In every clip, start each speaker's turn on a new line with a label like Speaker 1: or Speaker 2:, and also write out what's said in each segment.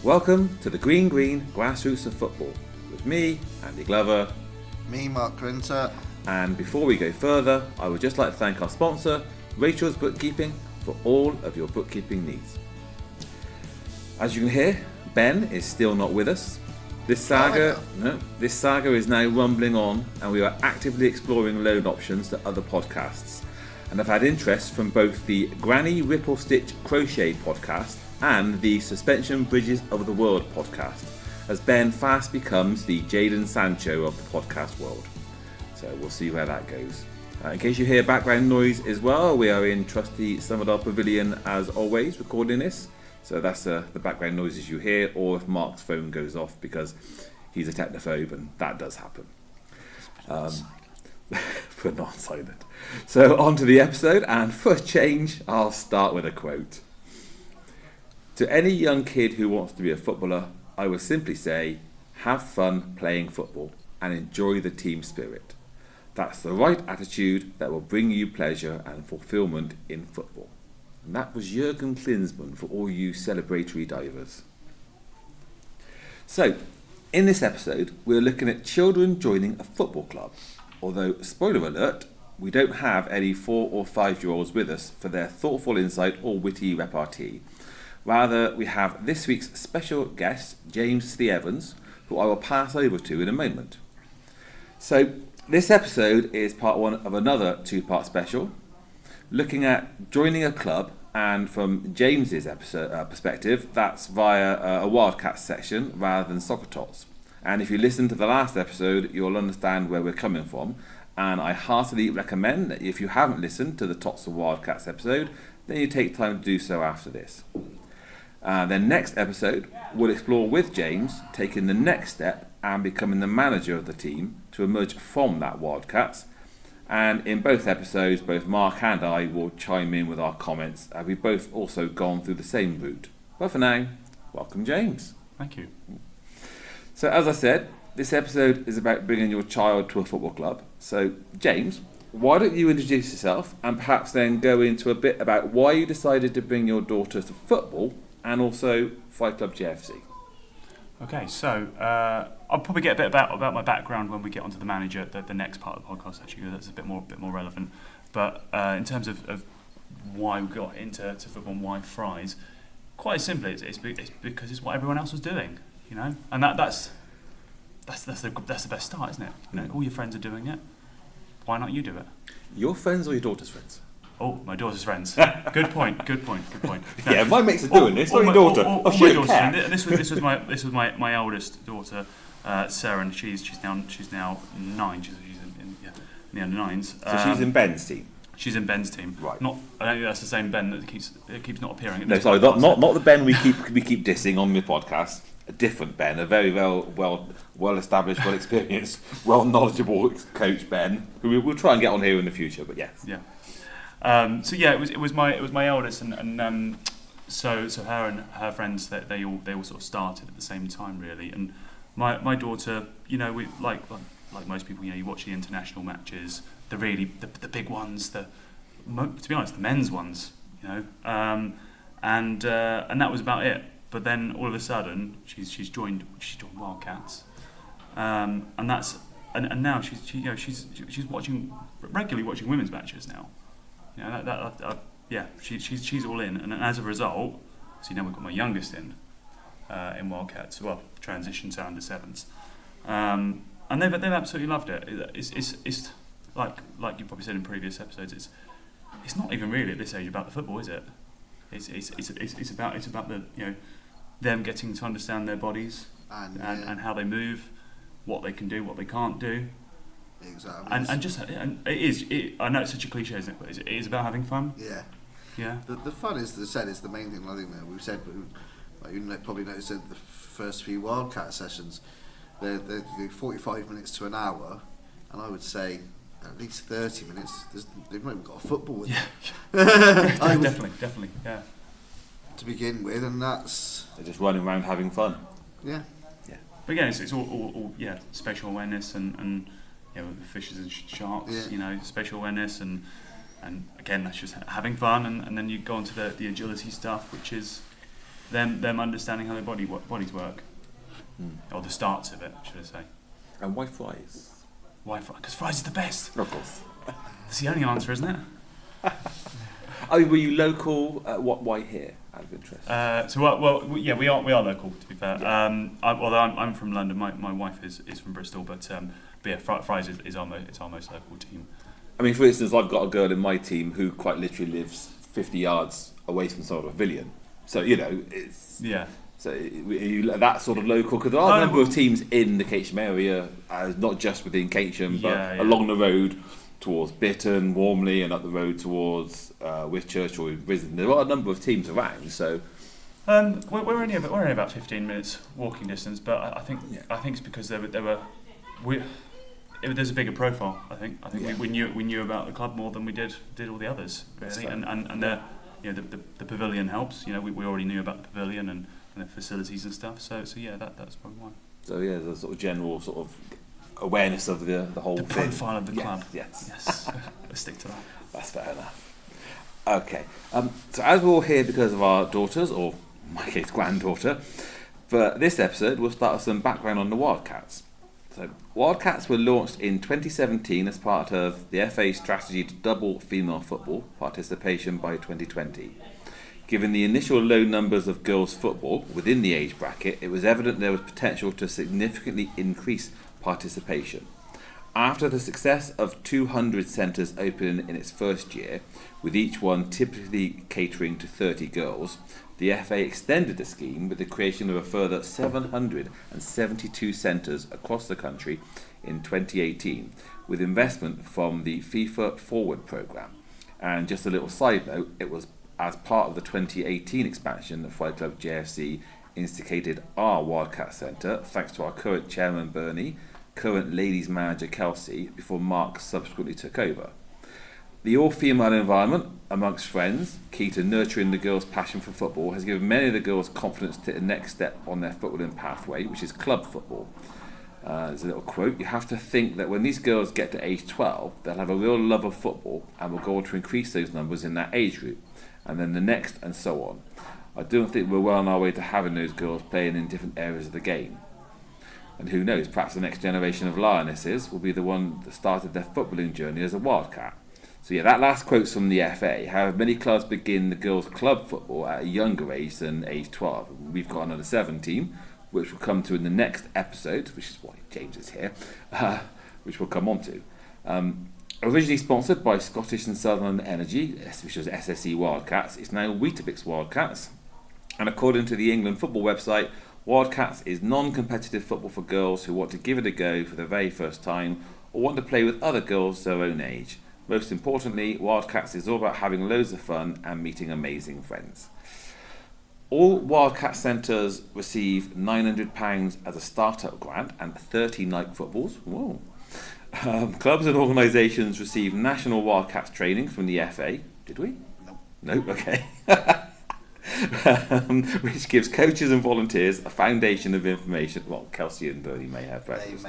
Speaker 1: Welcome to the Green Grassroots of Football with me, Andy Glover.
Speaker 2: Me, Mark Grinter.
Speaker 1: And before we go further, I would just like to thank our sponsor, Rachel's Bookkeeping, for all of your bookkeeping needs. As you can hear, Ben is still not with us. This saga is now rumbling on, and we are actively exploring loan options to other podcasts. And I've had interest from both the Granny Ripple Stitch Crochet podcast and the Suspension Bridges of the World podcast, as Ben fast becomes the Jadon Sancho of the podcast world. So we'll see where that goes. In case you hear background noise as well, we are in trusty Summerdale Pavilion as always, recording this. So that's the background noises you hear, or if Mark's phone goes off because he's a technophobe, and that does happen. For non-silent. So on to the episode, and for a change, I'll start with a quote. To any young kid who wants to be a footballer, I would simply say, have fun playing football and enjoy the team spirit. That's the right attitude that will bring you pleasure and fulfillment in football. And that was Jurgen Klinsmann for all you celebratory divers. So, in this episode, we're looking at children joining a football club. Although, spoiler alert, we don't have any 4 or 5-year-olds with us for their thoughtful insight or witty repartee. Rather, we have this week's special guest, James Slee-Evans, who I will pass over to in a moment. So, this episode is part 1 of another 2-part special, looking at joining a club, and from James's perspective, that's via a Wildcats section rather than soccer tots. And if you listen to the last episode, you'll understand where we're coming from. And I heartily recommend that if you haven't listened to the Tots of Wildcats episode, then you take time to do so after this. Then next episode, we'll explore with James taking the next step and becoming the manager of the team to emerge from that Wildcats. And in both episodes, both Mark and I will chime in with our comments, as we've both also gone through the same route. But for now, welcome James.
Speaker 3: Thank you.
Speaker 1: So as I said, this episode is about bringing your child to a football club. So James, why don't you introduce yourself and perhaps then go into a bit about why you decided to bring your daughter to football and also Fight Club JFC.
Speaker 3: Okay, so I'll probably get a bit about my background when we get onto the manager, the next part of the podcast actually, because that's a bit more relevant. But in terms of why we got into football and why fries, quite simply, it's because it's what everyone else was doing, you know, and that's the best start, isn't it? You know, all your friends are doing it. Why not you do it?
Speaker 1: Your friends or your daughter's friends?
Speaker 3: Oh, my daughter's friends. Good point.
Speaker 1: Yeah, my mates are doing this. Not your daughter.
Speaker 3: My daughter's friend. This was my eldest daughter, Sarah, and she's now 9. She's in the under 9s.
Speaker 1: So she's in Ben's team.
Speaker 3: She's in Ben's team.
Speaker 1: Right.
Speaker 3: I don't think that's the same Ben that keeps not appearing.
Speaker 1: No, sorry, not the Ben we keep dissing on the podcast. A different Ben, a very well established, well experienced, well knowledgeable coach Ben, who we'll try and get on here in the future. But yes.
Speaker 3: Yeah. It was my eldest, and so her and her friends, that they all sort of started at the same time really. And my daughter, you know, we like most people, you know, you watch the international matches, the big ones, to be honest, the men's ones, you know, and that was about it. But then all of a sudden she's joined Wildcats, and now she's regularly watching women's matches now. You know, she's all in, and as a result, so now we've got my youngest in Wildcats, well, transition to under 7s, and they've absolutely loved it. It's like you probably said in previous episodes, it's not even really at this age about the football, is it? It's about the, you know, them getting to understand their bodies and how they move, what they can do, what they can't do.
Speaker 2: Exactly.
Speaker 3: And it is. I know it's such a cliche, isn't it? But it is about having fun.
Speaker 2: Yeah.
Speaker 3: Yeah.
Speaker 2: The fun is the main thing. I think that we've said, but you probably noticed that the first few Wildcat sessions, they're 45 minutes to an hour, and I would say at least 30 minutes. They've not even got a football with them.
Speaker 3: Definitely. Yeah.
Speaker 2: To begin with, and that's
Speaker 1: they're just running around having fun.
Speaker 2: Yeah.
Speaker 3: But again, it's all spatial awareness and you know, fishes and sharks, you know, spatial awareness and again, that's just having fun, and then you go on to the agility stuff, which is them understanding how their bodies work, or the starts of it, should I say?
Speaker 1: And why fries?
Speaker 3: Why fries? Because fries is the best.
Speaker 1: Of course.
Speaker 3: That's the only answer, isn't it?
Speaker 1: Oh, were you local? Why here? Out of interest.
Speaker 3: Yeah, we are local, to be fair.
Speaker 1: Yeah.
Speaker 3: Although I'm from London, my wife is from Bristol, but yeah, Fries is our most local team.
Speaker 1: I mean, for instance, I've got a girl in my team who quite literally lives 50 yards away from sort of Pavilion. So it's
Speaker 3: Yeah.
Speaker 1: So you that sort of local, because there are a number of teams in the Catesham area, not just within Catesham, but along the road towards Bitton, Warmley, and up the road towards Whitchurch or Brisbane. There are a number of teams around. So
Speaker 3: we're only about 15 minutes walking distance, but I think it's because there's a bigger profile. I think we knew about the club more than we did all the others, really, and the pavilion helps. We already knew about the pavilion and the facilities and stuff. So yeah, that's probably why.
Speaker 1: So yeah, there's a sort of general sort of awareness of the whole
Speaker 3: the
Speaker 1: thing.
Speaker 3: profile of the club.
Speaker 1: Yes.
Speaker 3: Let's stick to that.
Speaker 1: That's fair enough. Okay. So as we're all here because of our daughters, or in my case, granddaughter, for this episode, we'll start with some background on the Wildcats. So Wildcats were launched in 2017 as part of the FA's strategy to double female football participation by 2020. Given the initial low numbers of girls' football within the age bracket, it was evident there was potential to significantly increase participation. After the success of 200 centres open in its first year, with each one typically catering to 30 girls, the FA extended the scheme with the creation of a further 772 centres across the country in 2018, with investment from the FIFA Forward programme. And just a little side note, it was as part of the 2018 expansion that Fight Club JFC instigated our Wildcat Centre, thanks to our current chairman Bernie, current ladies manager Kelsey, before Mark subsequently took over. The all-female environment amongst friends, key to nurturing the girls' passion for football, has given many of the girls confidence to take the next step on their footballing pathway, which is club football. There's a little quote: "You have to think that when these girls get to age 12, they'll have a real love of football and will go on to increase those numbers in that age group, and then the next, and so on. I don't think we're well on our way to having those girls playing in different areas of the game. And who knows, perhaps the next generation of Lionesses will be the one that started their footballing journey as a Wildcat." So yeah, that last quote's from the FA. However, many clubs begin the girls' club football at a younger age than age 12. We've got another 7 team, which we'll come to in the next episode, which is why James is here, which we'll come on to. Originally sponsored by Scottish and Southern Energy, which was SSE Wildcats, it's now Weetabix Wildcats. And according to the England football website, Wildcats is non-competitive football for girls who want to give it a go for the very first time or want to play with other girls their own age. Most importantly, Wildcats is all about having loads of fun and meeting amazing friends. All Wildcat centres receive £900 as a start-up grant and 30 night footballs. Whoa. Clubs and organisations receive national Wildcats training from the FA. Did we? No. Okay. Which gives coaches and volunteers a foundation of information. Well, Kelsey and Bernie may have breakfast.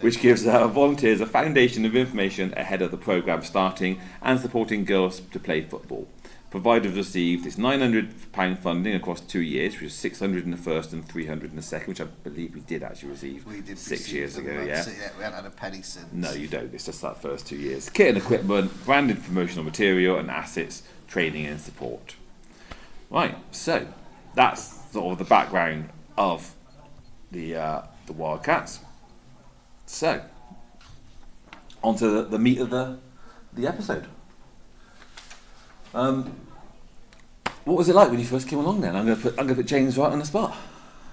Speaker 1: Which gives volunteers a foundation of information ahead of the programme starting and supporting girls to play football. Providers received this £900 funding across 2 years, which was £600 in the first and £300 in the second, which I believe we did actually receive 6 years ago. Yeah,
Speaker 2: we haven't had a penny since.
Speaker 1: No, you don't. It's just that first 2 years. Kit and equipment, branded promotional material, and assets, training and support. Right, so that's sort of the background of the Wildcats. So, on to the meat of the episode. What was it like when you first came along then? I'm going to put James right on the spot.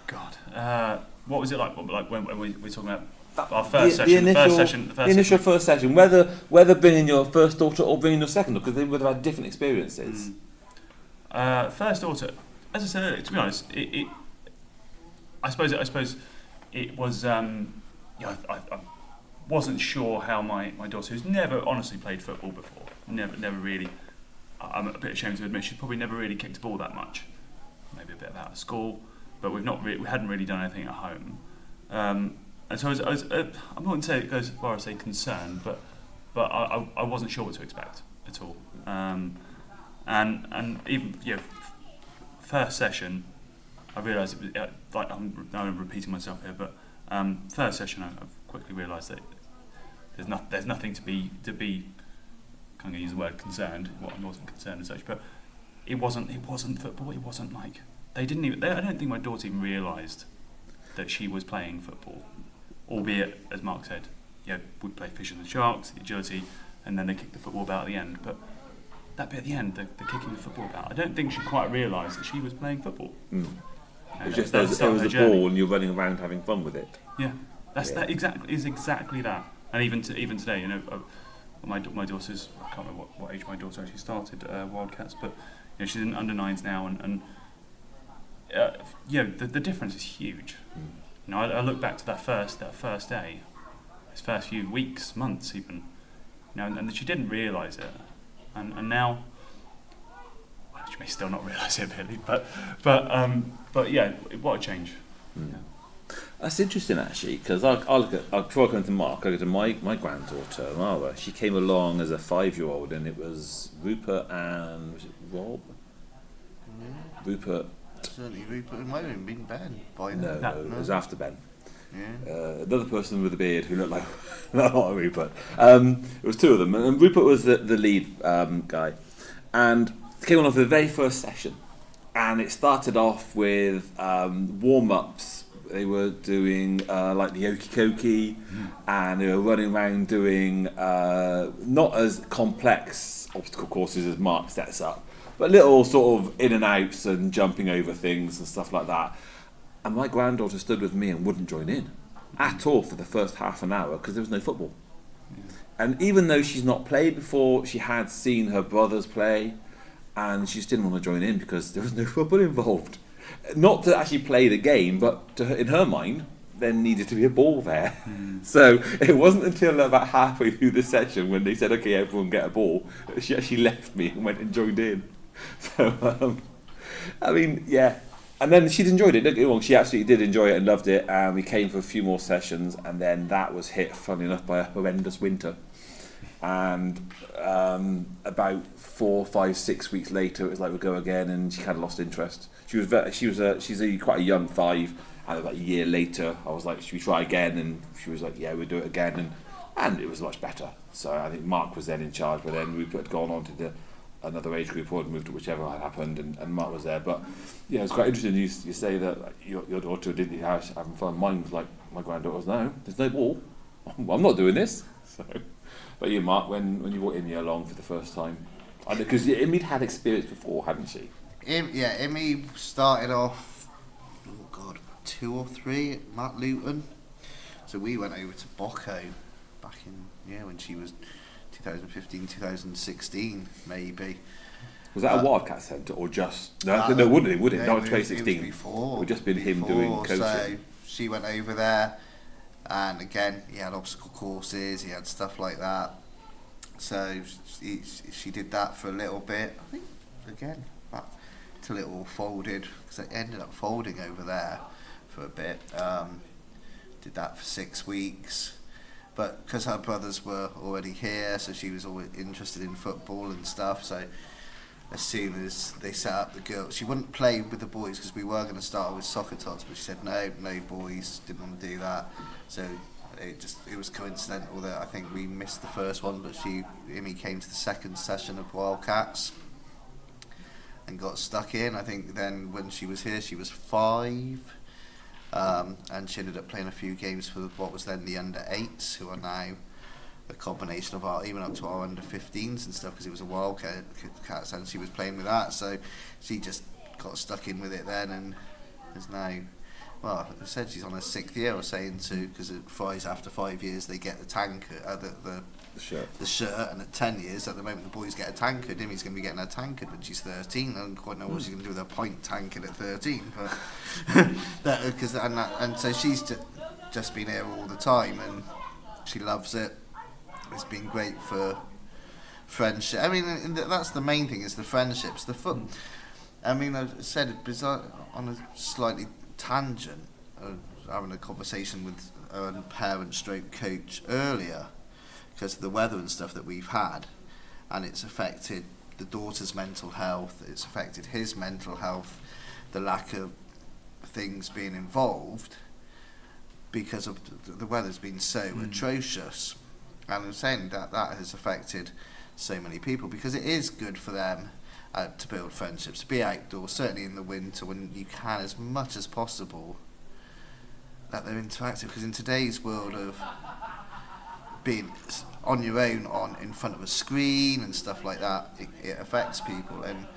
Speaker 3: God, what was it like? Like when we were talking about our first session,
Speaker 1: the initial first session, whether bringing your first daughter or bringing your second daughter, because they would have had different experiences.
Speaker 3: First daughter, as I said earlier, to be honest, I suppose it was. I wasn't sure how my daughter, who's never honestly played football before, never really. I'm a bit ashamed to admit she's probably never really kicked a ball that much. Maybe a bit out of school, but we hadn't really done anything at home. And so I wouldn't say it goes as far as say concerned, but I wasn't sure what to expect at all. And even first session, I realised it was like I'm repeating myself here, but third session I've quickly realised that there's nothing to be kind of use the word concerned. Well, I wasn't concerned as such, but it wasn't football. It wasn't like I don't think my daughter even realised that she was playing football, albeit as Mark said, we play fish and the sharks, the agility, and then they kick the football about at the end. But that bit at the end, the kicking the football about, I don't think she quite realised that she was playing football.
Speaker 1: It was just there was a ball and you're running around having fun with it.
Speaker 3: Yeah, that exactly that. And even today, my daughter's, I can't remember what age my daughter actually started Wildcats, but she's in under 9s now, and the difference is huge. I look back to that first day, his first few weeks, months even, and she didn't realise it, and now, well, she may still not realise it really, but yeah, what a change. Yeah.
Speaker 1: That's interesting actually, because before I come to Mark, I go to my granddaughter Mara. She came along as a 5-year-old, and it was Rupert and was it Rob?
Speaker 2: Yeah.
Speaker 1: Rupert.
Speaker 2: Certainly Rupert. It might have been Ben.
Speaker 1: No, it was after Ben.
Speaker 2: Yeah.
Speaker 1: Another person with a beard who looked like not Rupert. It was two of them, and Rupert was the lead guy, and came along for the very first session, and it started off with warm-ups. They were doing like the Okie Kokie, and they were running around doing not as complex obstacle courses as Mark sets up, but little sort of in and outs and jumping over things and stuff like that. And my granddaughter stood with me and wouldn't join in at all for the first half an hour because there was no football. And even though she's not played before, she had seen her brothers play, and she just didn't want to join in because there was no football involved. Not to actually play the game, but to her, in her mind, there needed to be a ball there. So it wasn't until about halfway through the session when they said, okay, everyone get a ball, that she actually left me and went and joined in. So, I mean, yeah. And then she'd enjoyed it, don't get me wrong, she absolutely did enjoy it and loved it, and we came for a few more sessions, and then that was hit, funnily enough, by a horrendous winter. And about 4, 5, 6 weeks later, it was like we'll go again, and she kind of lost interest. She's quite a young 5, and about a year later, I was like, should we try again? And she was like, yeah, we'll do it again, and it was much better. So I think Mark was then in charge, but then we had gone on to another age group or moved to whichever had happened, and Mark was there. But yeah, it's quite interesting. You say that like, your daughter didn't have having fun. Mine was like my granddaughter's. No, there's no ball. I'm not doing this. So. But you, Mark, when you brought Imi along for the first time, because Imi'd had experience before, hadn't she?
Speaker 2: Imi started off, 2 or 3 at Matt Luton. So we went over to Bocco back in when she was 2015, 2016 maybe.
Speaker 1: Was that a Wildcat centre or just no? Would it? Not 2016.
Speaker 2: It was before.
Speaker 1: It would just been him doing coaching.
Speaker 2: So she went over there. And again, he had obstacle courses, he had stuff like that. So she did that for a little bit. I think, again, back till it all folded, because it ended up folding over there for a bit. Did that for 6 weeks. But because her brothers were already here, so she was always interested in football and stuff. So as soon as they set up the girls, she wouldn't play with the boys because we were going to start with soccer tots, but she said no boys, didn't want to do that. So it was coincidental that I think we missed the first one, but Imi came to the second session of Wildcats and got stuck in. I think then when she was here, she was 5, and she ended up playing a few games for what was then the under 8s, who are now a combination of even up to our under 15s and stuff, because it was a Wildcats and she was playing with that, so she just got stuck in with it then, and is now, well, I said she's on her 6th year or saying too, because at Fry's after 5 years they get the tankard, the shirt, and at 10 years at the moment the boys get a tankard. Imi's going to be getting a tankard when she's 13. I don't quite know what she's going to do with her point tankard at 13, but and so she's just been here all the time and she loves it. It's been great for friendship. I mean, that's the main thing, is the friendships. The foot. I mean, I said it bizarre, on a slightly tangent, having a conversation with a parent stroke coach earlier, because of the weather and stuff that we've had, and it's affected the daughter's mental health, it's affected his mental health, the lack of things being involved because of the weather's been so atrocious. And I'm saying that has affected so many people because it is good for them to build friendships, to be outdoors, certainly in the winter when you can as much as possible that they're interactive, because in today's world of being on your own in front of a screen and stuff like that, it affects people. And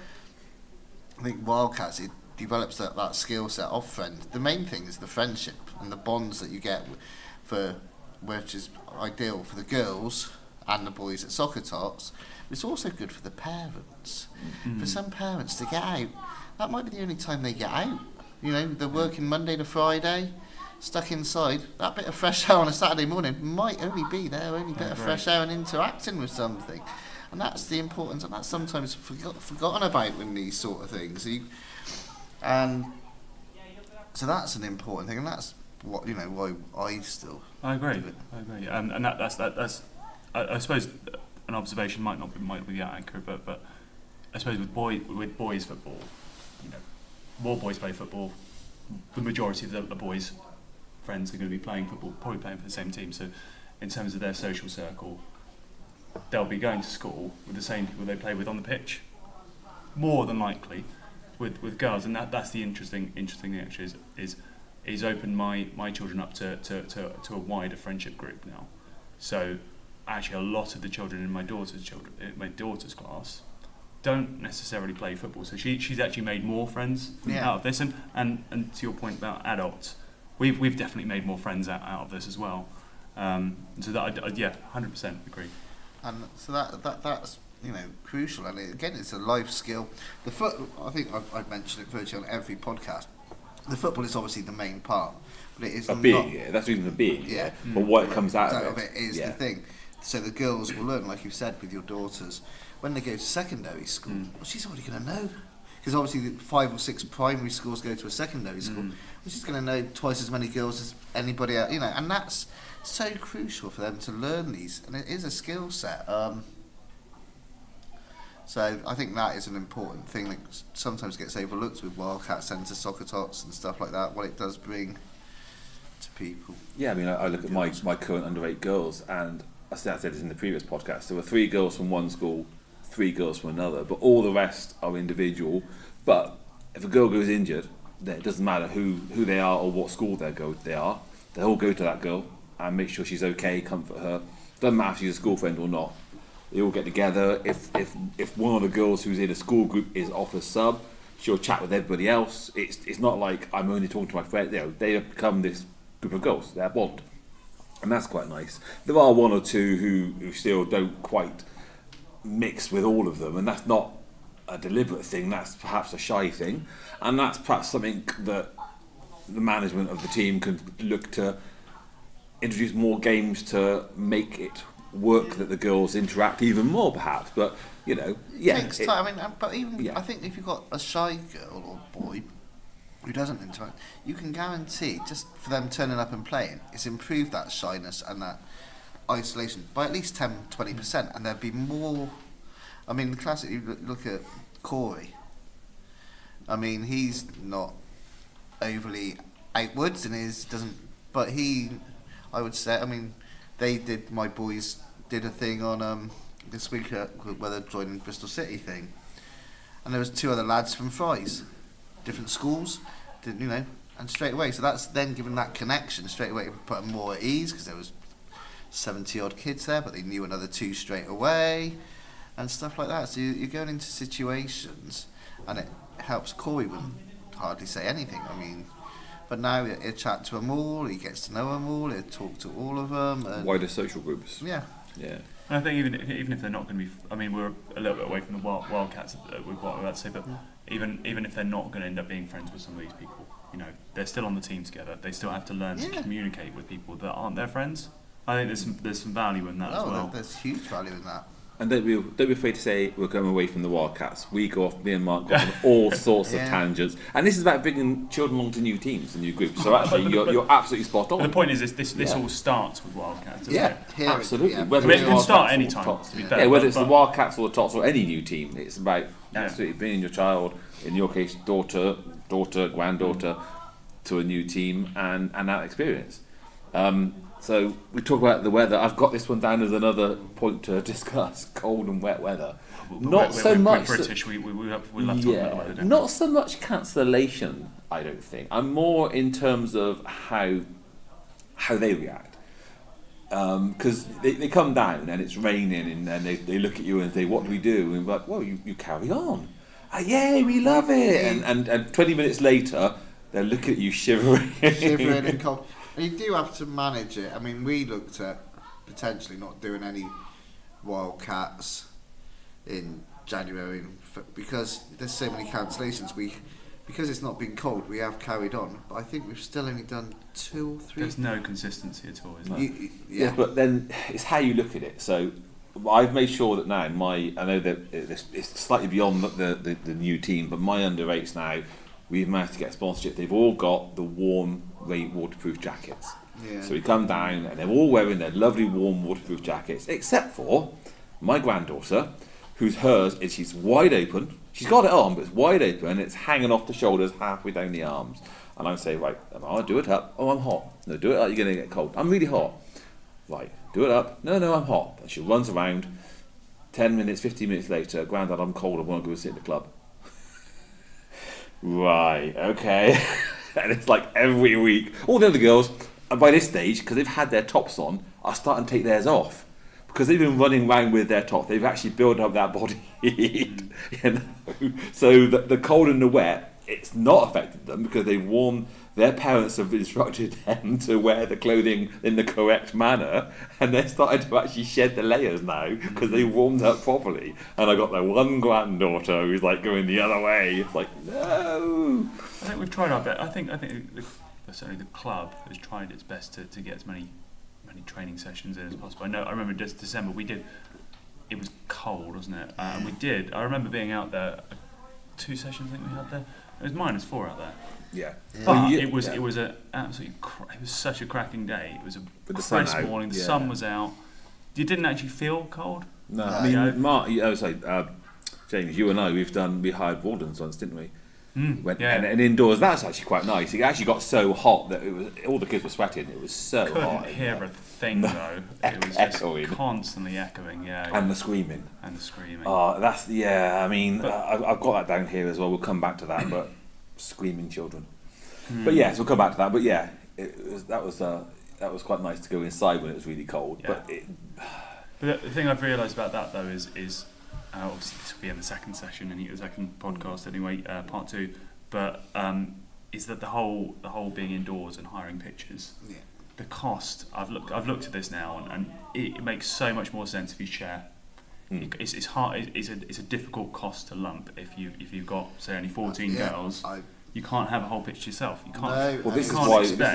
Speaker 2: I think Wildcats, it develops that skill set of friends. The main thing is the friendship and the bonds that you get which is ideal for the girls and the boys at Soccer Tots. It's also good for the parents. For some parents to get out, that might be the only time they get out. You know, they're working Monday to Friday, stuck inside. That bit of fresh air on a Saturday morning might only be their only bit of fresh air and interacting with something. And that's the importance, and that's sometimes forgotten about in these sort of things. And so that's an important thing, and that's what, you know, why I still
Speaker 3: I agree.
Speaker 2: do it.
Speaker 3: I agree. And that's I suppose an observation might be accurate, but I suppose with boys football, you know, more boys play football. The majority of the boys' friends are going to be playing football, probably playing for the same team. So, in terms of their social circle, they'll be going to school with the same people they play with on the pitch, more than likely, with girls. And that's the interesting thing actually is opened my children up to a wider friendship group now. So actually a lot of the children in my daughter's class don't necessarily play football. So she's actually made more friends out of this. And to your point about adults, we've definitely made more friends out of this as well. So that 100% agree.
Speaker 2: And so that's, you know, crucial. And again, it's a life skill. I think I've mentioned it virtually on every podcast. The football is obviously the main part, but it is
Speaker 1: That's even a big,
Speaker 2: yeah.
Speaker 1: But what comes out
Speaker 2: of it is the thing. So the girls will learn, like you said, with your daughters, when they go to secondary school. Well, she's already going to know, because obviously 5 or 6 primary schools go to a secondary school. Well, she's going to know twice as many girls as anybody else, you know, and that's so crucial for them to learn these, and it is a skill set. So I think that is an important thing that sometimes gets overlooked with Wildcat Centre, Soccer Tots and stuff like that, what it does bring to people.
Speaker 1: Yeah, I mean, I look at my current under-8 girls, and I said this in the previous podcast, there were 3 girls from one school, 3 girls from another, but all the rest are individual. But if a girl goes injured, then it doesn't matter who they are or what school they are. They all go to that girl and make sure she's okay, comfort her. Doesn't matter if she's a school friend or not. They all get together. If one of the girls who's in a school group is off a sub, she'll chat with everybody else. It's not like I'm only talking to my friend. You know, they have become this group of girls. They're bond, and that's quite nice. There are 1 or 2 who still don't quite mix with all of them, and that's not a deliberate thing. That's perhaps a shy thing, and that's perhaps something that the management of the team can look to introduce more games to make it work, that the girls interact even more, perhaps. But you know,
Speaker 2: It takes time. I mean, but even I think if you've got a shy girl or boy who doesn't interact, you can guarantee just for them turning up and playing, it's improved that shyness and that isolation by at least 10-20%, and there'd be more. I mean, the classic, you look at Corey. I mean, he's not overly outwards and but I would say, I mean, my boys did a thing on this week where they're joining Bristol City thing, and there was 2 other lads from Fries, different schools, you know, and straight away. So that's then given that connection straight away, put them more at ease, because there was 70 odd kids there, but they knew another 2 straight away, and stuff like that. So you're going into situations, and it helps. Corey wouldn't hardly say anything. I mean. But now he'll chat to them all, he gets to know them all, he'll talk to all of them. And
Speaker 1: wider social groups.
Speaker 2: Yeah.
Speaker 1: Yeah.
Speaker 3: And I think even if they're not going to be, I mean, we're a little bit away from the Wildcats with what we're about to say, but even if they're not going to end up being friends with some of these people, you know, they're still on the team together. They still have to learn to communicate with people that aren't their friends. I think there's some value in that as well.
Speaker 2: There's huge value in that.
Speaker 1: And don't be afraid to say we're going away from the Wildcats. We go off, me and Mark go off on all sorts of tangents. And this is about bringing children along to new teams and new groups. So actually, you're absolutely spot on.
Speaker 3: And the point is, this all starts with Wildcats, doesn't it?
Speaker 1: Absolutely.
Speaker 2: Yeah.
Speaker 1: Whether
Speaker 3: it can start any time, to be fair.
Speaker 1: Whether it's the Wildcats or the Tots or any new team, it's about absolutely bringing your child, in your case, daughter, granddaughter, to a new team and that experience. So we talk about the weather. I've got this one down as another point to discuss: cold and wet weather. Not so much.
Speaker 3: We're British. We love talking about the weather. Don't we?
Speaker 1: Not so much cancellation. I don't think. I'm more in terms of how they react. Because they come down and it's raining and then they look at you and say, "What do we do?" And we're like, "Well, you carry on." "Yeah, we love it." And 20 minutes later, they're looking at you shivering
Speaker 2: and cold. And you do have to manage it. I mean, we looked at potentially not doing any Wildcats in January because there's so many cancellations. Because it's not been cold, we have carried on. But I think we've still only done 2 or 3.
Speaker 3: There's no consistency at all, is there?
Speaker 1: Yeah, but then it's how you look at it. So I've made sure that now I know that it's slightly beyond the new team, but my under 8s now, we've managed to get sponsorship. They've all got the warm, waterproof jackets.
Speaker 2: Yeah.
Speaker 1: So we come down and they're all wearing their lovely warm waterproof jackets, except for my granddaughter, whose hers is she's wide open. She's got it on, but it's wide open and it's hanging off the shoulders halfway down the arms. And I say, right, I'll do it up. "Oh, I'm hot." "No, do it up, you're going to get cold." "I'm really hot." "Right, do it up." "No, I'm hot." And she runs around. 10 minutes, 15 minutes later, "Grandad, I'm cold, I want to go and sit in the club." Right, okay. And it's like every week. All the other girls, and by this stage, because they've had their tops on, are starting to take theirs off. Because they've been running around with their top, they've actually built up that body heat. You know? So the cold and the wet, it's not affected them because they've worn. Their parents have instructed them to wear the clothing in the correct manner, and they're starting to actually shed the layers now because they warmed up properly. And I got that one granddaughter who's like going the other way. It's like, no.
Speaker 3: I think we've tried our best. I think certainly the club has tried its best to get as many training sessions in as possible. I remember December we did. It was cold, wasn't it? And we did. I remember being out there. 2 sessions I think we had there. It was -4 out there.
Speaker 1: Yeah.
Speaker 3: But it was an absolutely. It was such a cracking day. It was a crisp morning. The sun was out. You didn't actually feel cold.
Speaker 1: No, I mean, Mark. James, you and I, we hired Wardens once, didn't we? And indoors, that's actually quite nice. It actually got so hot that all the kids were sweating. It was so hot.
Speaker 3: Couldn't hear a thing though. It was
Speaker 1: echoing,
Speaker 3: constantly echoing. Yeah.
Speaker 1: And the screaming.
Speaker 3: Oh,
Speaker 1: that's I mean, I've got that down here as well. We'll come back to that, but screaming children. But yes, we'll come back to that. But yeah, that was quite nice to go inside when it was really cold.
Speaker 3: Yeah. But the thing I've realised about that though is obviously this will be in the second session and the second podcast anyway, part 2. But is that the whole being indoors and hiring pitches?
Speaker 2: Yeah.
Speaker 3: The cost. I've looked at this now and it makes so much more sense if you share. It's hard. It's a difficult cost to lump if you've got say only 14 girls. You can't have a whole pitch to yourself. You can't.
Speaker 1: Well, this is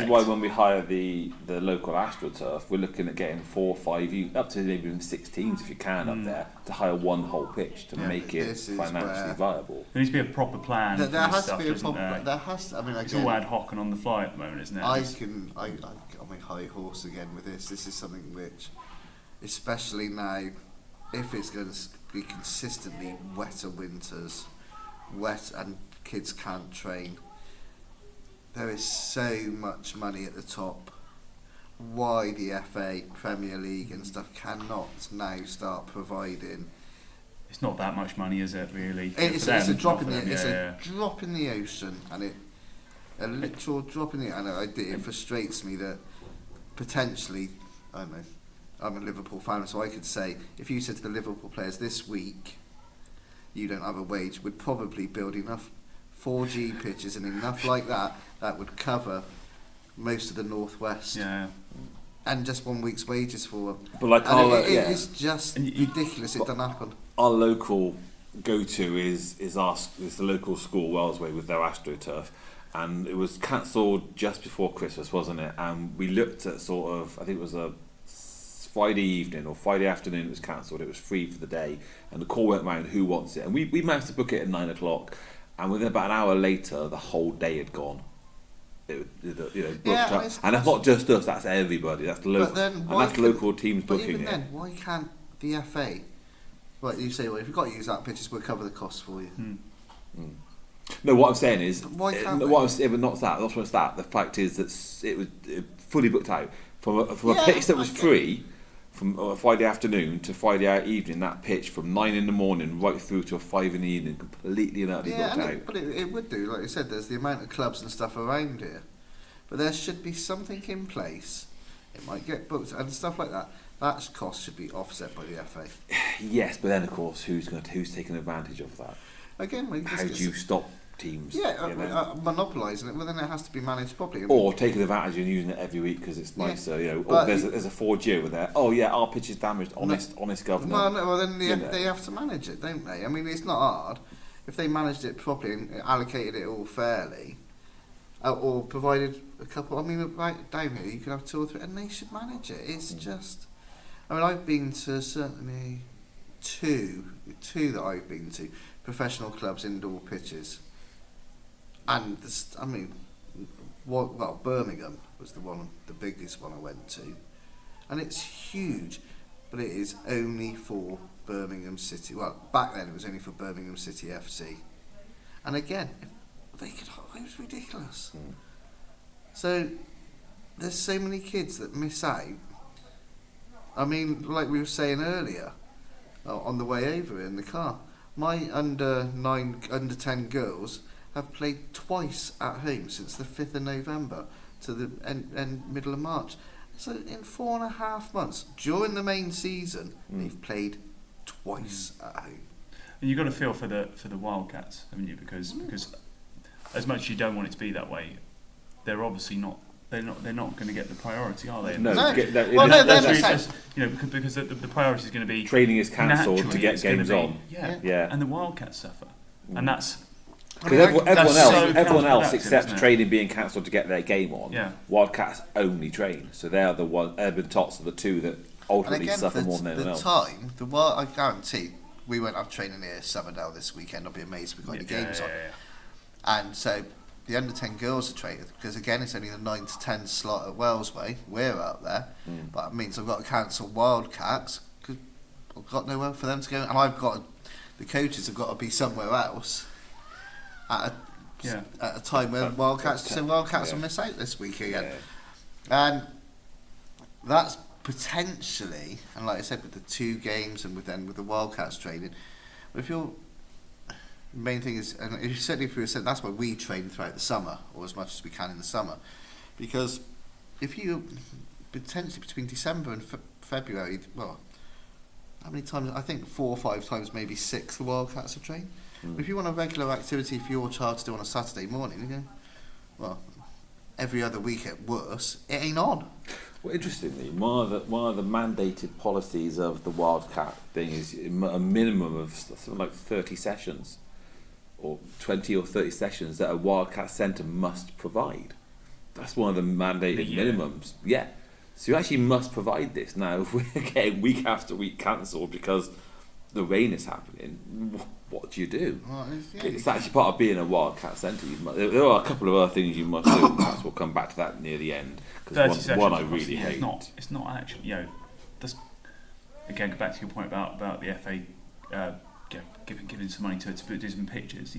Speaker 1: why when we hire the local AstroTurf, we're looking at getting 4 or 5, up to maybe even 6 teams if you can up there to hire one whole pitch to make it financially viable.
Speaker 3: There needs to be a proper plan.
Speaker 2: There has to be a proper. There has to. I mean,
Speaker 3: it's all ad hoc and on the fly at the moment, isn't it?
Speaker 2: I got my high horse again with this. This is something which, especially now, if it's going to be consistently wetter winters, wet and kids can't train, there is so much money at the top. Why the FA, Premier League and stuff cannot now start providing?
Speaker 3: It's not that much money, is it? Really?
Speaker 2: It's a drop in the drop in the ocean, and a literal drop in the. I know it frustrates me that potentially, I don't know. I'm a Liverpool fan, so I could say if you said to the Liverpool players this week, you don't have a wage, we'd probably build enough 4G pitches and enough like that would cover most of the northwest.
Speaker 3: Yeah.
Speaker 2: And just 1 week's wages for them.
Speaker 1: But like
Speaker 2: it's just ridiculous. It doesn't happen.
Speaker 1: Our local go-to is the local school Wellsway with their AstroTurf, and it was cancelled just before Christmas, wasn't it? And we looked at sort of, I think it was a Friday evening or Friday afternoon. It was cancelled. It was free for the day, and the call went round who wants it, and we managed to book it at 9 o'clock, and within about an hour later the whole day had gone. Booked up. And that's not just us, that's everybody, that's local, and that's local teams booking it.
Speaker 2: But even then, why can't the FA, like you say, well, if you've got to use that pitches, we'll cover the costs for you.
Speaker 1: No, what I'm saying is,
Speaker 2: Why can't
Speaker 1: but not that. Not what's that. The fact is that it was fully booked out from a pitch that was free from Friday afternoon to Friday evening. That pitch from 9 in the morning right through to 5 in the evening, completely and utterly booked out.
Speaker 2: But it would do, like you said. There's the amount of clubs and stuff around here, but there should be something in place. It might get booked and stuff like that. That cost should be offset by the FA.
Speaker 1: Yes, but then of course, who's taking advantage of that?
Speaker 2: Again,
Speaker 1: how do you stop teams?
Speaker 2: Monopolising it, well then it has to be managed properly.
Speaker 1: Or taking advantage and using it every week because it's nicer, Or there's a 4G over there. Oh yeah, our pitch is damaged. Honest government.
Speaker 2: Well, then they have to manage it, don't they? I mean, it's not hard if they managed it properly and allocated it all fairly, or provided a couple. I mean, right down here you could have 2 or 3, and they should manage it. It's just. I mean, I've been to certainly two that I've been to. Professional clubs, indoor pitches, and Birmingham was the biggest one I went to, and it's huge, but it is only for Birmingham City. Well, back then it was only for Birmingham City FC, and again, it was ridiculous. So there's so many kids that miss out. I mean, like we were saying earlier, on the way over in the car. My under 10 girls have played twice at home since the 5th of November to the middle of March. So in 4.5 months, during the main season, they've played twice at home.
Speaker 3: And you've got to feel for the Wildcats, haven't you? Because as much as you don't want it to be that way, they're obviously not. They're not going to get the priority, are they?
Speaker 1: No.
Speaker 3: Because the priority is going to be
Speaker 1: training is cancelled to get games on.
Speaker 3: Yeah, and the Wildcats suffer, and that's
Speaker 1: because everyone else
Speaker 3: counterproductive,
Speaker 1: accepts training being cancelled to get their game on.
Speaker 3: Yeah.
Speaker 1: Wildcats only train, so they are the one. Eben Tots are the two that ultimately suffer more than anyone else.
Speaker 2: I guarantee we won't have training here Summerdale this weekend. I'll be amazed if we've got any games on. And so. The under 10 girls are trained because again it's only the 9 to 10 slot at Wellsway. We're up there, but it means I've got to cancel Wildcats because I've got nowhere for them to go, and the coaches have got to be somewhere else at a time where Wildcats will miss out this week again, and that's potentially, and like I said, with the 2 games and with the Wildcats training, but if you're the main thing is, and certainly if we were saying that's why we train throughout the summer, or as much as we can in the summer, because if you potentially between December and February, well, how many times? I think 4 or 5 times, maybe 6. The Wildcats have trained. If you want a regular activity for your child to do on a Saturday morning, you go, well, every other week at worst, it ain't on.
Speaker 1: Well, interestingly, one of the mandated policies of the Wildcat thing is a minimum of something like 30 sessions. Or 20 or 30 sessions that a Wildcat centre must provide. That's one of the mandated minimums. Yeah. So you actually must provide this. Now, if we're getting week after week cancelled because the rain is happening, what do you do? Well, it's actually part of being a Wildcat centre. There are a couple of other things you must do, and perhaps we'll come back to that near the end. Because one I really hate.
Speaker 3: It's not actually, that's, again, go back to your point about the FA giving some money to do some pitches,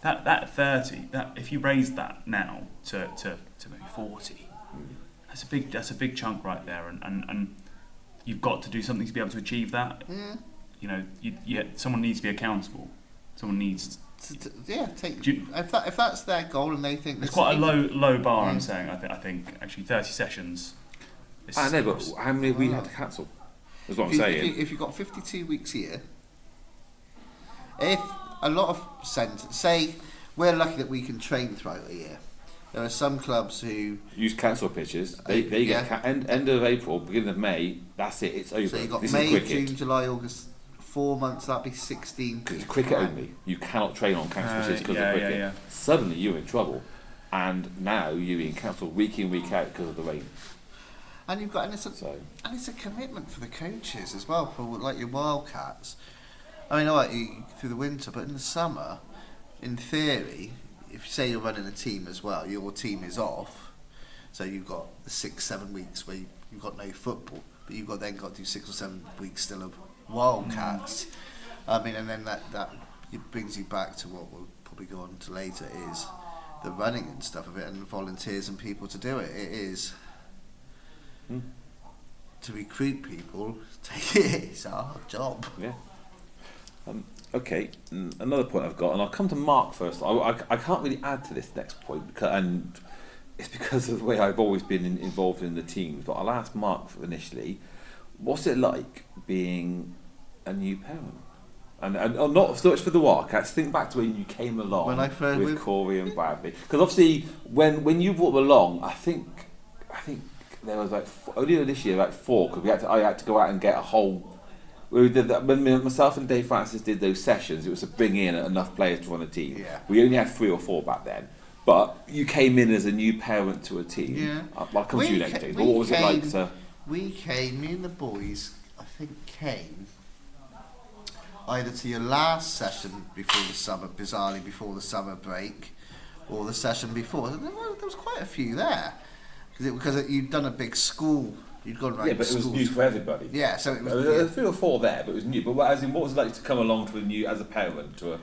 Speaker 3: that 30, that if you raise that now to maybe 40, that's a big chunk right there, and you've got to do something to be able to achieve that. Someone needs to be accountable. Someone needs
Speaker 2: if that's their goal and they think
Speaker 3: it's quite a low bar. I'm saying I think actually 30 sessions.
Speaker 1: I know, but how many have we had to cancel? That's what I'm saying.
Speaker 2: If you've got 52 weeks here. If a lot of centres, say we're lucky that we can train throughout the year, there are some clubs who
Speaker 1: use cancel pitches. They get end of April, beginning of May. That's it. It's over.
Speaker 2: So you've got May, June, July, August. 4 months. That'd be 16.
Speaker 1: Because it's cricket only. You cannot train on cancel pitches because of cricket. Yeah. Suddenly you're in trouble, and now you're being cancelled week in week out because of the rain.
Speaker 2: And you've got and it's a commitment for the coaches as well, for like your Wildcats. I mean, alright, through the winter, but in the summer, in theory, if you say you're running a team as well, your team is off, so you've got the 6-7 weeks where you've got no football, but you've then got to do 6 or 7 weeks still of Wildcats. I mean, and then that it brings you back to what probably go on to later, is the running and stuff of it, and volunteers and people to do it. It is to recruit people. It's a hard job.
Speaker 1: Yeah. Okay, another point I've got, and I'll come to Mark first. I can't really add to this next point, and it's because of the way I've always been involved in the teams, but I'll ask Mark initially, what's it like being a new parent? And not so much for the Wildcats, think back to when you came along
Speaker 2: When I first
Speaker 1: with Corey and Bradley. Because obviously, when you brought them along, I think there was only this year, 4, because I had to go out and get a whole... We did that when myself and Dave Francis did those sessions. It was to bring in enough players to run a team.
Speaker 2: Yeah.
Speaker 1: We only had 3 or 4 back then, but you came in as a new parent to a team.
Speaker 2: Yeah.
Speaker 1: I'll come to you next, James. What was it like?
Speaker 2: Me and the boys, I think, came either to your last session before the summer, bizarrely before the summer break, or the session before. There was quite a few there because you'd done a big school. You'd gone right.
Speaker 1: Yeah, but it was new for everybody.
Speaker 2: Yeah, so it was.
Speaker 1: There were 3 or 4 there, but it was new. But what was it like to come along to a new as a parent to a?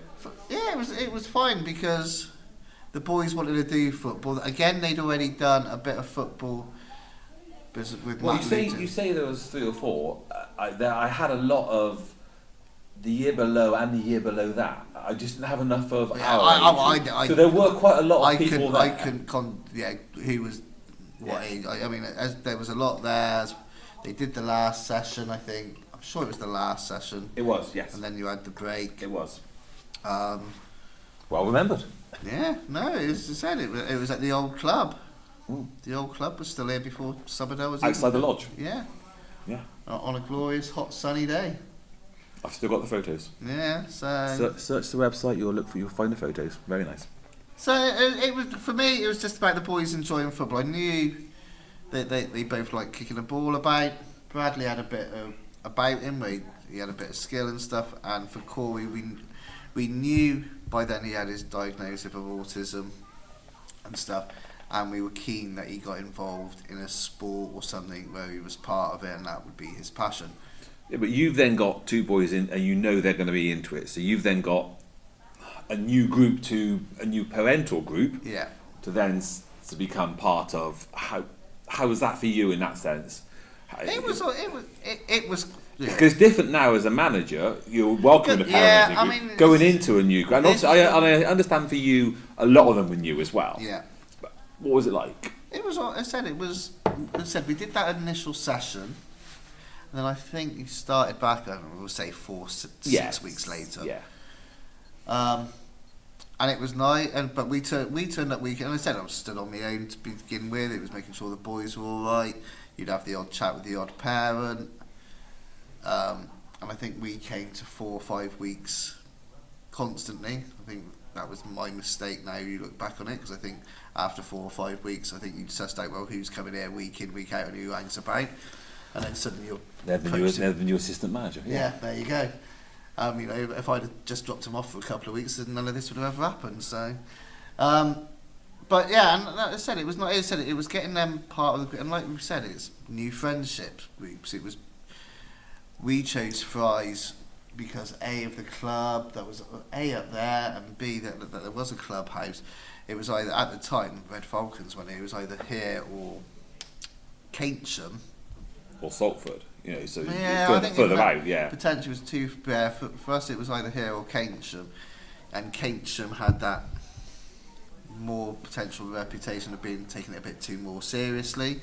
Speaker 2: Yeah, it was fine because the boys wanted to do football. Again, they'd already done a bit of football. With
Speaker 1: Well,
Speaker 2: Matt
Speaker 1: you say there was 3 or 4. I had a lot of the year below and the year below that. I just didn't have enough of our age. So there were quite a lot of people there.
Speaker 2: Who was what age? I mean, there was a lot there. They did the last session, I think. I'm sure it was the last session.
Speaker 1: It was, yes.
Speaker 2: And then you had the break.
Speaker 1: It was.
Speaker 2: Well
Speaker 1: remembered.
Speaker 2: Yeah, no, it was, I said, it was at the old club.
Speaker 1: Mm.
Speaker 2: The old club was still here before Subadell was
Speaker 1: outside the lodge.
Speaker 2: Yeah.
Speaker 1: Yeah.
Speaker 2: On a glorious, hot, sunny day.
Speaker 1: I've still got the photos.
Speaker 2: Yeah, so...
Speaker 1: Search the website, you'll find the photos. Very nice.
Speaker 2: So it was, for me, it was just about the boys enjoying football. I knew they both liked kicking the ball about. Bradley had a bit about him, he had a bit of skill and stuff, and for Corey, we knew by then he had his diagnosis of autism and stuff, and we were keen that he got involved in a sport or something where he was part of it, and that would be his passion.
Speaker 1: Yeah, but you've then got 2 boys in, and you know they're going to be into it. So you've then got a new parental group.
Speaker 2: Yeah.
Speaker 1: To then to become part of. How was that for you in that sense?
Speaker 2: It was. Yeah.
Speaker 1: Because it's different now as a manager. You're welcoming a parenting group, going into a new group. And also, I understand for you, a lot of them were new as well.
Speaker 2: Yeah.
Speaker 1: But what was it like?
Speaker 2: It was. I said we did that initial session, and then I think you started back. I don't know, we'll say 6 weeks later.
Speaker 1: Yeah.
Speaker 2: And it was nice, but we turned up weekend. And I said I was stood on my own to begin with. It was making sure the boys were all right. You'd have the odd chat with the odd parent, and I think we came to 4 or 5 weeks constantly. I think that was my mistake. Now you look back on it, because I think after 4 or 5 weeks, I think you'd sussed out who's coming here week in, week out, and who hangs about, and then suddenly you're
Speaker 1: the new assistant manager.
Speaker 2: Yeah, there you go. If I'd have just dropped him off for a couple of weeks, then none of this would have ever happened. So, but yeah, and like I said, it was not. It was getting them part of the, and like we said, it's new friendship groups. We chose Fry's because A, of the club, there was A up there, and B, that there was a clubhouse. It was either, at the time, Red Falcons, when it was either here or Keynsham
Speaker 1: or Salford. So
Speaker 2: yeah,
Speaker 1: further out, yeah.
Speaker 2: Potentially was too bare. For us, it was either here or Keynsham, and Keynsham had that more potential reputation of being taken a bit too more seriously.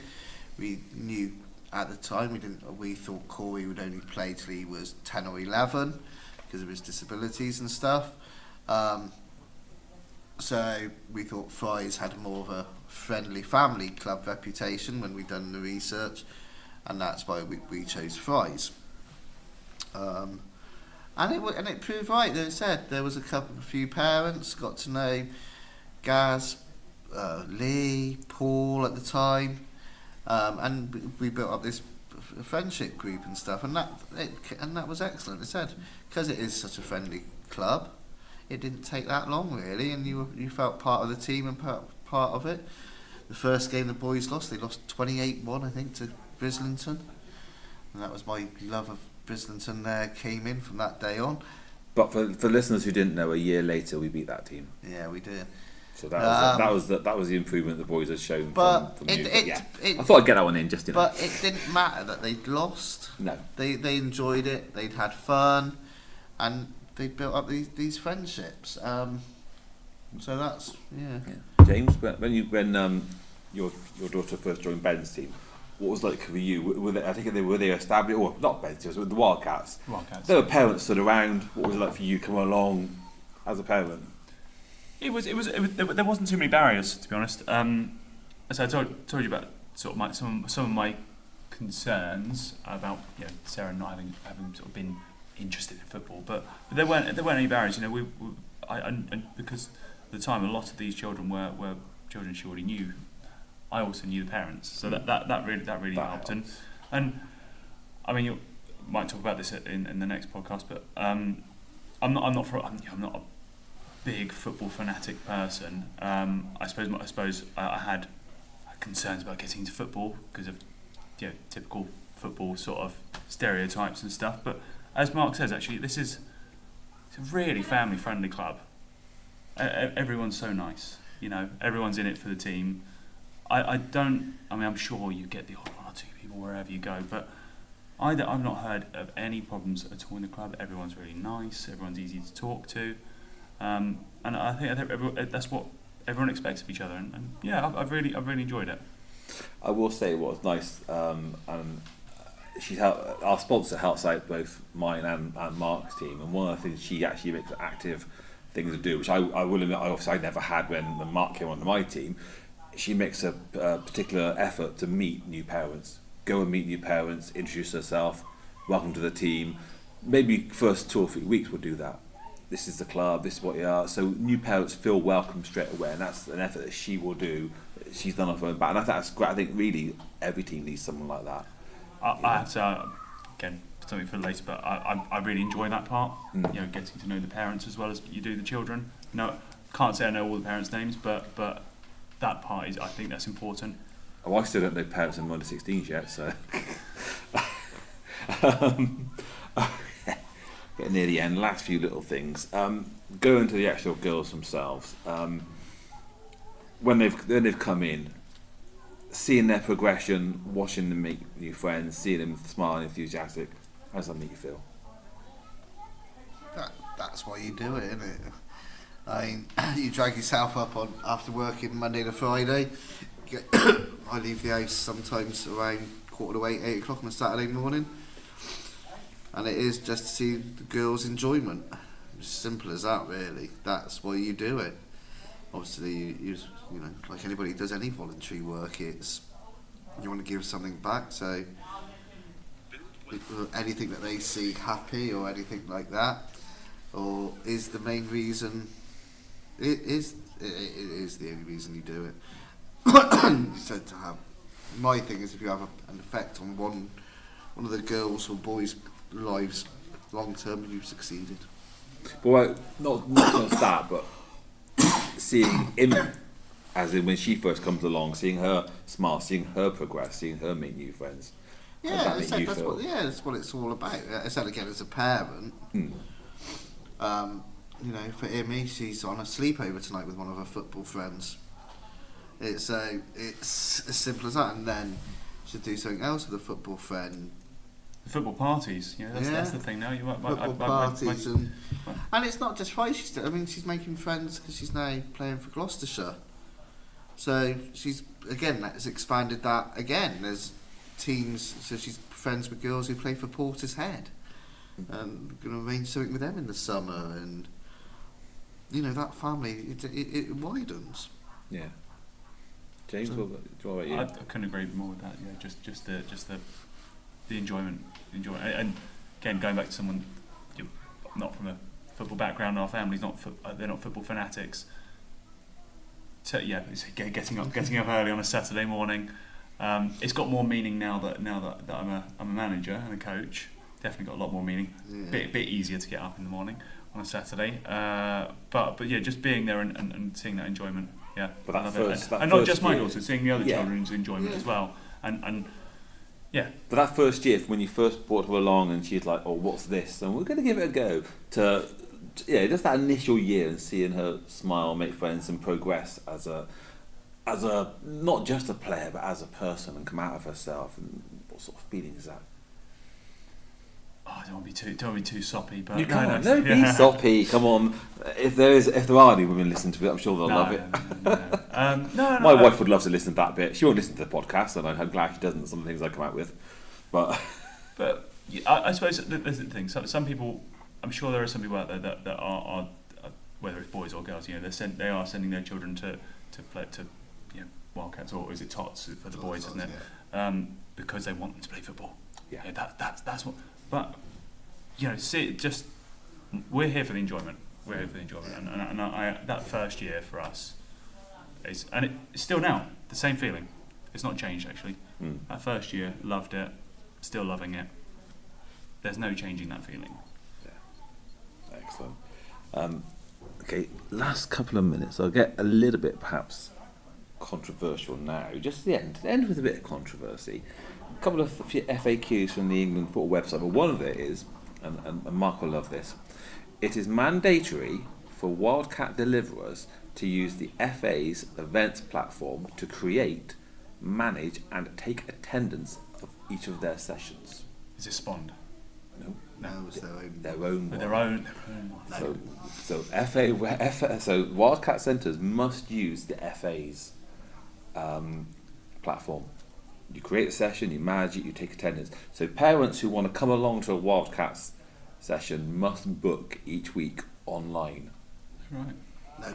Speaker 2: We knew at the time we thought Corey would only play till he was 10 or 11 because of his disabilities and stuff. So we thought Fry's had more of a friendly family club reputation when we'd done the research. And that's why we chose Fry's, and it proved right. As I said, there was a few parents got to know Gaz, Lee, Paul at the time, and we built up this friendship group and stuff, and that was excellent. As I said, because it is such a friendly club, it didn't take that long really, and you felt part of the team and part of it. The first game the boys lost, they lost 28-1, I think, to Brislington, and that was my love of Brislington there came in from that day on.
Speaker 1: But for listeners who didn't know, a year later we beat that team.
Speaker 2: Yeah, we did.
Speaker 1: So that was the improvement the boys had shown
Speaker 2: but
Speaker 1: from you. I thought I'd get that one in just in.
Speaker 2: But it didn't matter that they'd lost.
Speaker 1: No.
Speaker 2: They enjoyed it. They'd had fun, and they built up these friendships. So that's
Speaker 1: James, when your daughter first joined Ben's team, what was it like for you? Were they established, or not Ben's team, with the Wildcats? There were parents stood around. What was it like for you coming along as a parent?
Speaker 3: It was. There wasn't too many barriers, to be honest. As I told you about sort of some of my concerns about Sarah not having sort of been interested in football, but there weren't any barriers. And because at the time a lot of these children were children she already knew. I also knew the parents, so that really helped. And I mean, you might talk about this in the next podcast, but I'm not a big football fanatic person. I suppose I had concerns about getting into football because of typical football sort of stereotypes and stuff. But as Mark says, actually, it's a really family friendly club. Everyone's so nice. Everyone's in it for the team. I'm sure you get the odd one or two people wherever you go, but I've not heard of any problems at all in the club. Everyone's really nice. Everyone's easy to talk to. And I think that's what everyone expects of each other, and I've really enjoyed it.
Speaker 1: I will say what was nice, and she's helped, our sponsor helps out both mine and Mark's team, and one of the things she actually makes an active thing to do, which I will admit I never had when Mark came onto my team. She makes a particular effort to meet new parents, go and meet new parents, introduce herself, welcome to the team. Maybe first 2 or 3 weeks we'll do that. This is the club, this is what you are. So new parents feel welcome straight away, and that's an effort that she will do. She's done off her own back, and I think that's great. I think really every team needs someone like that.
Speaker 3: I have to, again, something for later, but I really enjoy that part. Getting to know the parents as well as you do the children. No, can't say I know all the parents' names, but that part I think that's important.
Speaker 1: Oh, I still don't know parents in under 16s yet, so. Getting near the end, last few little things. Going to the actual girls themselves. When they've come in, seeing their progression, watching them make new friends, seeing them smile and enthusiastic, how does that make you feel?
Speaker 2: That's why you do it, isn't it? I mean, you drag yourself up on after working Monday to Friday. I leave the house sometimes around 7:45, 8 o'clock on a Saturday morning, and it is just to see the girls' enjoyment. As simple as that, really. That's why you do it. Obviously, you like anybody who does any voluntary work, it's you want to give something back. So anything that they see happy or anything like that, or is the main reason. It is the only reason you do it. So to have my thing is if you have an effect on one of the girls or boys' lives long term, you've succeeded.
Speaker 1: Well, not just that, but seeing him, as in when she first comes along, seeing her smile, seeing her progress, seeing her make new friends.
Speaker 2: Yeah, that's what it's all about. I said again, as a parent, for Amy, she's on a sleepover tonight with one of her football friends. It's as simple as that, and then she'll do something else with a football friend.
Speaker 3: The football parties, that's the thing now.
Speaker 2: Football parties, and it's not just fights. She's making friends because she's now playing for Gloucestershire. So she's that's expanded that again. There's teams, so she's friends with girls who play for Portishead, and going to arrange something with them in the summer, and that family it widens.
Speaker 1: Yeah. James, what about you?
Speaker 3: I couldn't agree more with that. Yeah, just the enjoyment, and again going back to someone not from a football background. Our family's they're not football fanatics. So it's getting up early on a Saturday morning. It's got more meaning now that I'm a manager and a coach. Definitely got a lot more meaning.
Speaker 2: Yeah.
Speaker 3: Bit easier to get up in the morning on a Saturday. But just being there and seeing that enjoyment. Yeah,
Speaker 1: but and not
Speaker 3: just my daughter, seeing the other children's enjoyment as well, and Yeah.
Speaker 1: But that first year, when you first brought her along and she's like, oh, what's this? And we're going to give it a go. Just that initial year and seeing her smile, make friends and progress as a not just a player, but as a person and come out of herself. And what sort of feeling is that?
Speaker 3: Oh, I don't want to be too soppy, but
Speaker 1: You can't. No, be soppy. Come on. If there are any women listening to it, I'm sure they'll love it.
Speaker 3: No.
Speaker 1: My wife would love to listen to that bit. She won't listen to the podcast, and I'm glad she doesn't. Some of the things I come out with, but
Speaker 3: I suppose there's the thing. Some people, I'm sure there are some people out there that are whether it's boys or girls, they are sending their children to play to Wildcats, or is it Tots for the boys, isn't it? Yeah. Because they want them to play football.
Speaker 1: Yeah.
Speaker 3: That's what. But we're here for the enjoyment. We're here for the enjoyment, and I that first year for us it's still now the same feeling. It's not changed actually. That first year, loved it, still loving it. There's no changing that feeling.
Speaker 1: Yeah. Excellent. Okay, last couple of minutes. I'll get a little bit perhaps controversial now. Just the end with a bit of controversy. A couple of FAQs from the England football website, but one of it is, and Mark will love this, it is mandatory for Wildcat deliverers to use the FA's events platform to create, manage and take attendance of each of their sessions.
Speaker 3: Is it Spond?
Speaker 1: No,
Speaker 2: it's their own.
Speaker 3: Their own.
Speaker 1: So Wildcat centres must use the FA's platform. You create a session, you manage it, you take attendance. So parents who want to come along to a Wildcats session must book each week online.
Speaker 3: Right.
Speaker 2: No.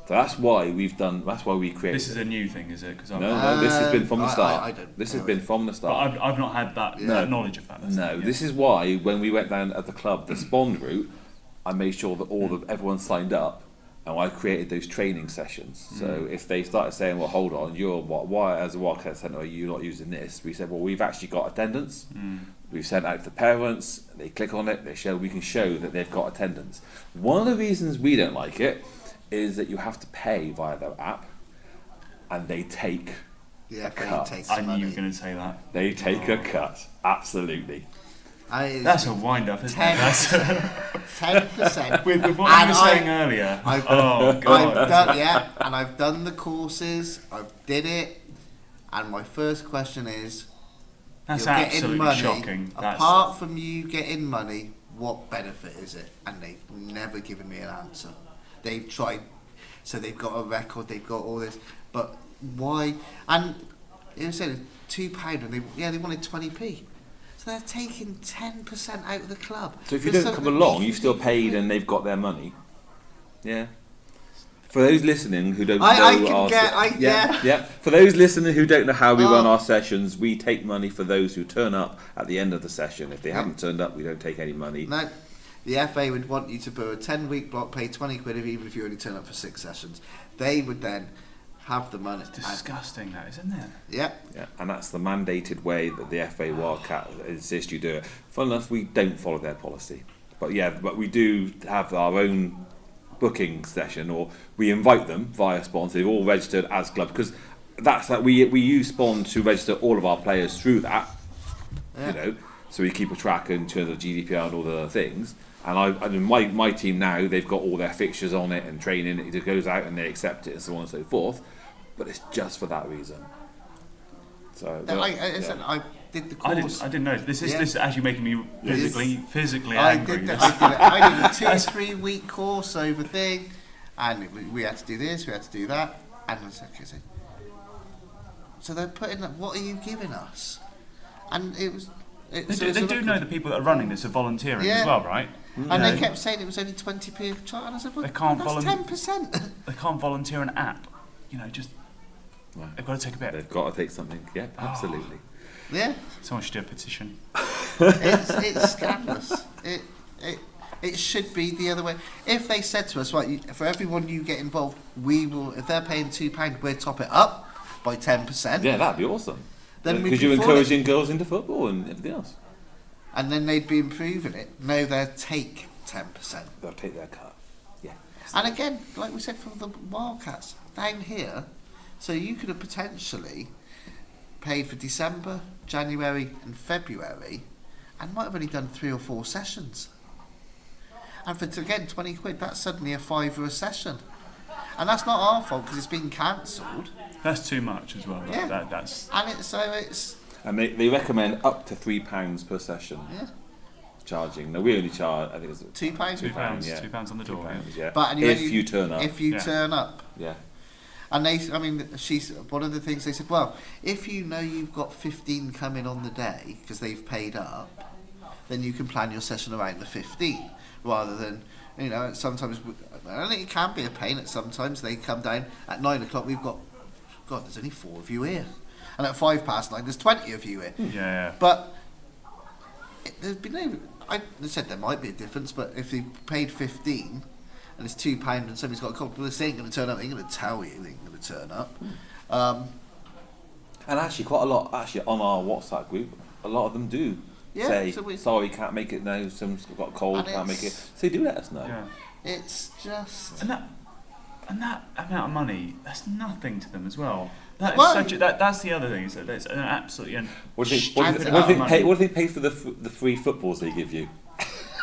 Speaker 1: So that's why we created.
Speaker 3: This is a new thing, is it?
Speaker 1: No, this has been from the start.
Speaker 2: I don't
Speaker 1: this has been from the start.
Speaker 3: But I've not had that knowledge of that.
Speaker 1: This is why when we went down at the club, the Spond route, I made sure that everyone signed up, and I created those training sessions. So if they started saying, "Well, hold on, why as a Wildcat Centre are you not using this?" We said, "Well, we've actually got attendance. We've sent out to the parents. They click on it. We can show that they've got attendance." One of the reasons we don't like it is that you have to pay via their app, and they take a cut.
Speaker 3: I knew you were going to say that.
Speaker 1: They take a cut, absolutely.
Speaker 3: That's a wind-up, isn't it?
Speaker 2: 10%.
Speaker 3: With what you were saying earlier.
Speaker 2: I've done the courses. I've did it, and my first question is,
Speaker 3: that's
Speaker 2: you're getting
Speaker 3: absolutely
Speaker 2: money.
Speaker 3: Shocking.
Speaker 2: Apart from you getting money, what benefit is it? And they've never given me an answer. They've tried, so they've got a record, they've got all this, but why? And it was saying £2, and they wanted 20p. So they're taking 10% out of the club.
Speaker 1: So if you don't come along, you've still paid, and they've got their money. Yeah. For those listening who don't know, For those listening who don't know how we run our sessions, we take money for those who turn up at the end of the session. If they haven't turned up, we don't take any money.
Speaker 2: No. The FA would want you to do a 10-week block, pay 20 quid even if you only turn up for 6 sessions. They would then have the money.
Speaker 3: It's disgusting, that, isn't it?
Speaker 2: Yeah.
Speaker 1: And that's the mandated way that the FA Wildcat insist you do it. Fun enough, we don't follow their policy. But we do have our own booking session, or we invite them via Spond. They've all registered as club, because that's that we use Spond to register all of our players through that.
Speaker 2: Yeah.
Speaker 1: So we keep a track in terms of GDPR and all the other things. And my team now, they've got all their fixtures on it and training. It goes out and they accept it and so on and so forth. But it's just for that reason. So
Speaker 2: I did the course.
Speaker 3: I didn't know. This is actually making me physically angry.
Speaker 2: I did a 2 or 3 week course over thing, and we had to do this, we had to do that, and I was like, so they're putting up, what are you giving us? And it was.
Speaker 3: They do know the people that are running this are volunteering as well, right?
Speaker 2: And they kept saying it was only 20p a child, and I said, well, that's 10%.
Speaker 3: They can't volunteer an app. They've got to take a bit.
Speaker 1: They've got to take something. Yeah, absolutely.
Speaker 2: Yeah.
Speaker 3: Someone should do a petition.
Speaker 2: It's scandalous. It should be the other way. If they said to us, right, for everyone you get involved, we will. If they're paying £2, we'll top it up by 10%.
Speaker 1: Yeah, that'd be awesome.
Speaker 2: Because
Speaker 1: you're encouraging girls into football and everything else.
Speaker 2: And then they'd be improving it. No, they'll take 10%.
Speaker 1: They'll take their cut. Yeah.
Speaker 2: And again, like we said for the Wildcats, down here, so you could have potentially paid for December, January and February and might have only done 3 or 4 sessions. And for, again, 20 quid, that's suddenly a £5 a session. And that's not our fault because it's been cancelled.
Speaker 3: That's too much as well.
Speaker 2: Yeah.
Speaker 3: That's
Speaker 2: And it's
Speaker 1: And they recommend up to £3 per session
Speaker 2: yeah,
Speaker 1: charging. Now we only charge, I think it's
Speaker 2: £2.
Speaker 3: £2.
Speaker 1: yeah.
Speaker 3: £2 on the door.
Speaker 1: £2, yeah.
Speaker 2: But
Speaker 1: if you turn up.
Speaker 2: If you
Speaker 3: Yeah.
Speaker 2: turn up.
Speaker 1: Yeah.
Speaker 2: And she's one of the things they said. Well, if you know you've got 15 coming on the day because they've paid up, then you can plan your session around the 15 rather than sometimes. I think it can be a pain at sometimes. They come down at 9 o'clock. We've got, God, there's only 4 of you here, and at 9:05 there's 20 of you here.
Speaker 3: Yeah.
Speaker 2: But there's been no. I said there might be a difference, but if they paid 15. And it's £2 and somebody's got a couple of they ain't going to turn up, they ain't going to tell you they ain't going to turn up.
Speaker 1: And actually, quite a lot, on our WhatsApp group, a lot of them do say, sorry, can't make it now, someone's got a cold, can't make it. So do let us know.
Speaker 3: Yeah.
Speaker 2: It's just...
Speaker 3: And that amount of money, that's nothing to them as well. That's the other thing, is that it's an absolutely
Speaker 1: What do they pay for the free footballs they give you?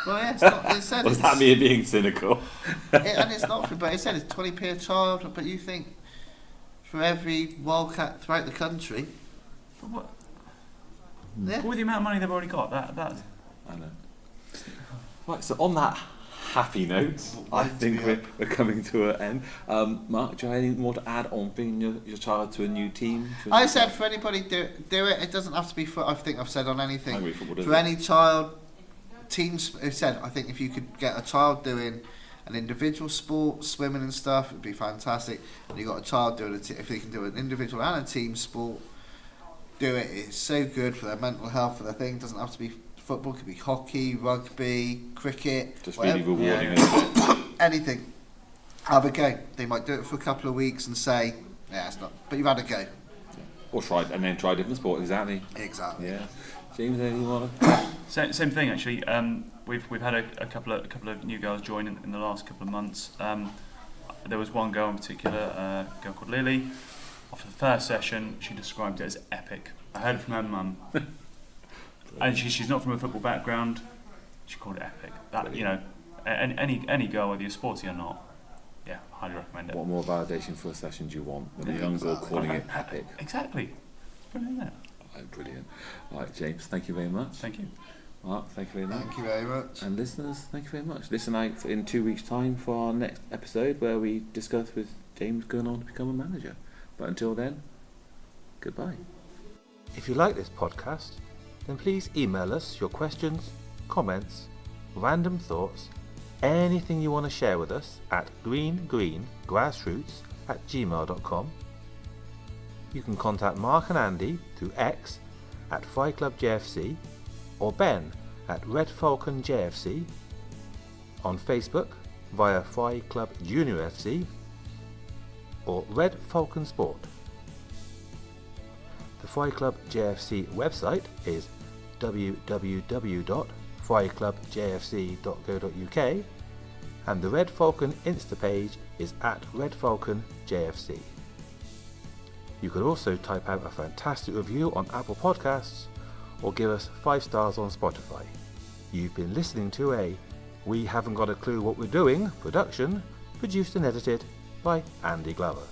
Speaker 2: Well, yeah, it's not, it said
Speaker 1: Was that me being cynical?
Speaker 2: And it's not free, but it said it's 20p a child, but you think for every Wildcat throughout the country...
Speaker 3: But what?
Speaker 2: Yeah.
Speaker 3: With the amount of money they've already got, that's...
Speaker 1: I know. Right, so on that happy note, I think we're coming to an end. Mark, do you have anything more to add on bringing your child to a new team?
Speaker 2: I said for anybody, do it. It doesn't have to be for... I think I've said on anything. For any child... Teams have said, I think if you could get a child doing an individual sport, swimming and stuff, it'd be fantastic. And you got a child doing if they can do an individual and a team sport, do it. It's so good for their mental health, for their thing. It doesn't have to be football, it could be hockey, rugby, cricket,
Speaker 1: just
Speaker 2: whatever.
Speaker 1: really rewarding, isn't it?
Speaker 2: Anything. Have a go. They might do it for a couple of weeks and say, yeah, it's not, but you've had a go.
Speaker 1: Yeah. Or try a different sport. Exactly.
Speaker 2: Yeah.
Speaker 1: James, anything you want to?
Speaker 3: Same thing actually. We've had a couple of new girls join in the last couple of months. There was one girl in particular, a girl called Lily. After the first session, she described it as epic. I heard it from her mum, and she's not from a football background. She called it epic. That any girl, whether you're sporty or not, yeah, highly recommend it.
Speaker 1: What more validation for a session do you want than a young girl calling it epic?
Speaker 3: Exactly. Brilliant, isn't it?
Speaker 1: Brilliant. All right, James, thank you very much.
Speaker 3: Thank you.
Speaker 1: Mark, thank you very much.
Speaker 2: Thank you very much.
Speaker 1: And listeners, thank you very much. Listen out in 2 weeks' time for our next episode where we discuss with James going on to become a manager. But until then, goodbye.
Speaker 4: If you like this podcast, then please email us your questions, comments, random thoughts, anything you want to share with us at greengrassroots@gmail.com. You can contact Mark and Andy through X at Fry Club JFC or Ben at Red Falcon JFC, on Facebook via Fry Club Junior FC or Red Falcon Sport. The Fry Club JFC website is www.fryclubjfc.co.uk and the Red Falcon Insta page is at Red Falcon JFC. You could also type out a fantastic review on Apple Podcasts or give us 5 stars on Spotify. You've been listening to a We Haven't Got a Clue What We're Doing production, produced and edited by Andy Glover.